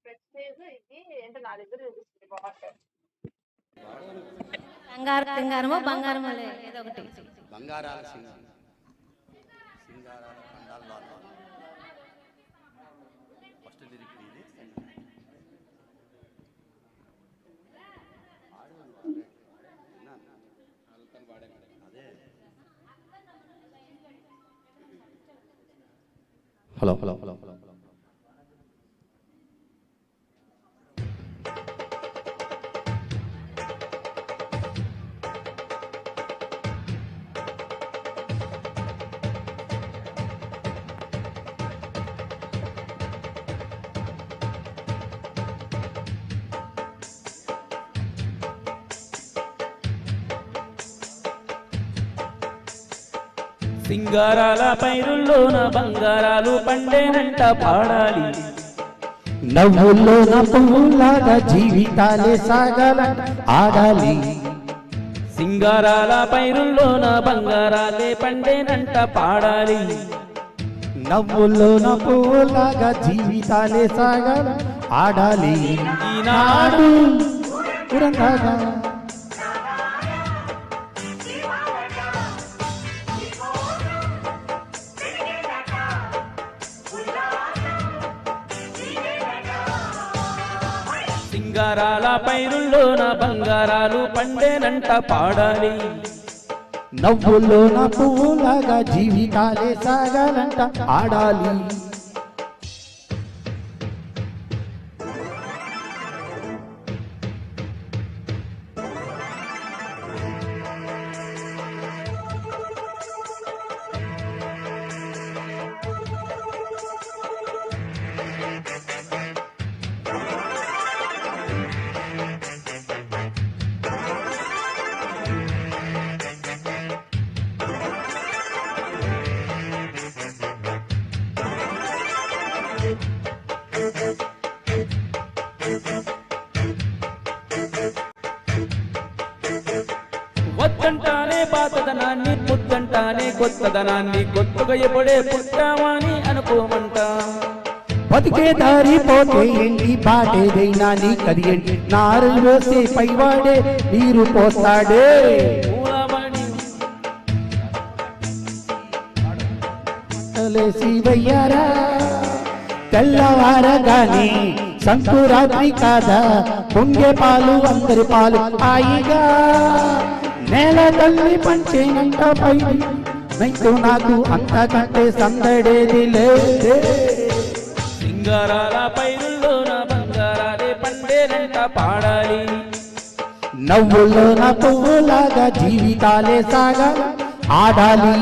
Prestige ఇది అంటే నా దగ్గర చూపిస్తుంది బాగుంటుంది. బంగారమో బంగారమో ఏదో ఒకటి బంగారాల సింగారాల పండాల ఫస్ట్ లిరిక్ ఇది అదే. Hello hello hello hello hello సింగారాల పైరుల్లోన బంగారాలు పండేనంట పాడాలి. నవ్వుల్లోన పువ్వులాగా జీవితాలే సాగాల ఆడాలి. సింగారాల పైరుల్లోన బంగారాలే పండేనంట పాడాలి. నవ్వుల్లోన పువ్వులాగా జీవితాలే సాగాల ఆడాలి. ఈనాడు పురందాగా సింగారాల పైరుల్లోన బంగారాలు పండేనంట పాడాలి. నవ్వుల్లోన పువ్వులాగా జీవితాలే సాగాలంట ఆడాలి. వద్దంటానే పాతదనాన్ని ముద్దంటానే కొత్తదనాన్ని కొత్తగా ఎప్పుడే పుట్టామని అనుకోమంట. బతికే దారి పోతే ఏంటి బాటేదైనా నీ కదియండి. నారు వేసే పైవాడే నీరు పోస్తాడే. లేసి వయ్యారా తెల్లవారగాని సంకురాత్రి కాదా పొంగే పాలు అందరి పాలు హాయిగా నేల తల్లి పంచేనంట పైది నైతో నాకు అంతకంటే సందడేది లేదే. సింగారాల పైరుల్లోన బంగారాలే పండేనంట పాడాలి. నవ్వుల్లోన పువ్వులాగా జీవితాలే సాగా ఆడాలి.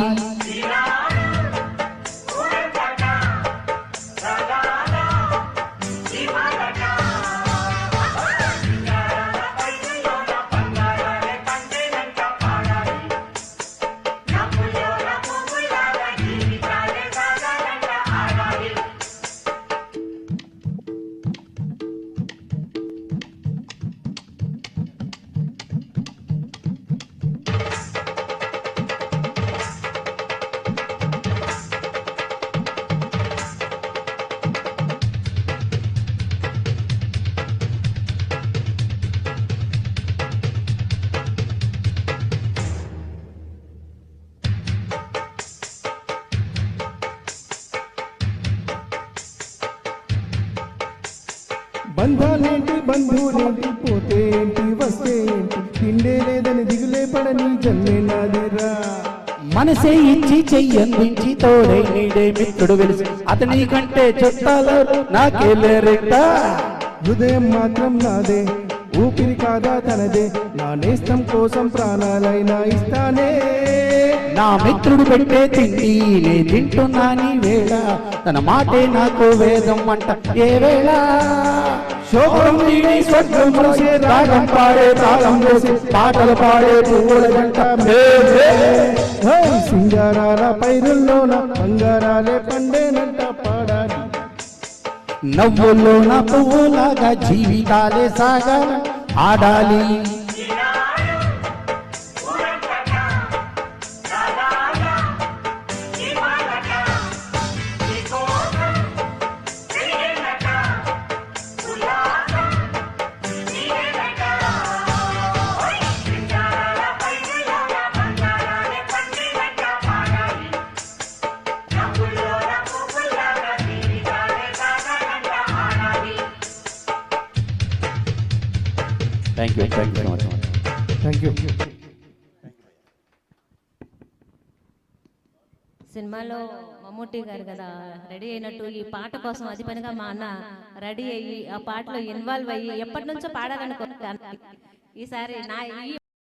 బంధాలేంటి బంధువులేంటి పోతే ఏంటి వస్తే ఏంటి తిండే లేదని దిగులే పడని జన్మే నాదిరా. మనసే ఇచ్చి చెయ్యందించి తోడై నీడే మిత్రుడు వెలిసి అతని కంటే చుట్టాలు నాకే లేరెంట. హృదయం మాత్రం నాదే ఊపిరి కాదా తనదే. నా నేస్తం కోసం ప్రాణాలైనా ఇస్తానే. నా మిత్రుడు పెట్టే తిండి నే తింటున్నా నీ వేళ. తన మాటే నాకు వేదం అంట ఏ వేళ. శోభం నీడి స్వర్గం చూసే రాగం పాడే తాళం వేసి పాటలు పాడే పువ్వుల జంట. సింగారాల పైరుల్లోన బంగారాలే పండేనంట పాడాలి. నవ్వుల్లోన పువ్వులాగా జీవితాలే సాగా ఆడాలి. Thank you so much. Thank you. సినిమాలో మమ్ముట్టి గారు కదా రెడీ అయినట్టు ఈ పాట కోసం అది పనిగా మా అన్న రెడీ అయ్యి ఆ పాటలో ఇన్వాల్వ్ అయ్యి ఎప్పటి నుంచో పాడాలనుకుంటాను. ఈసారి నా ఈ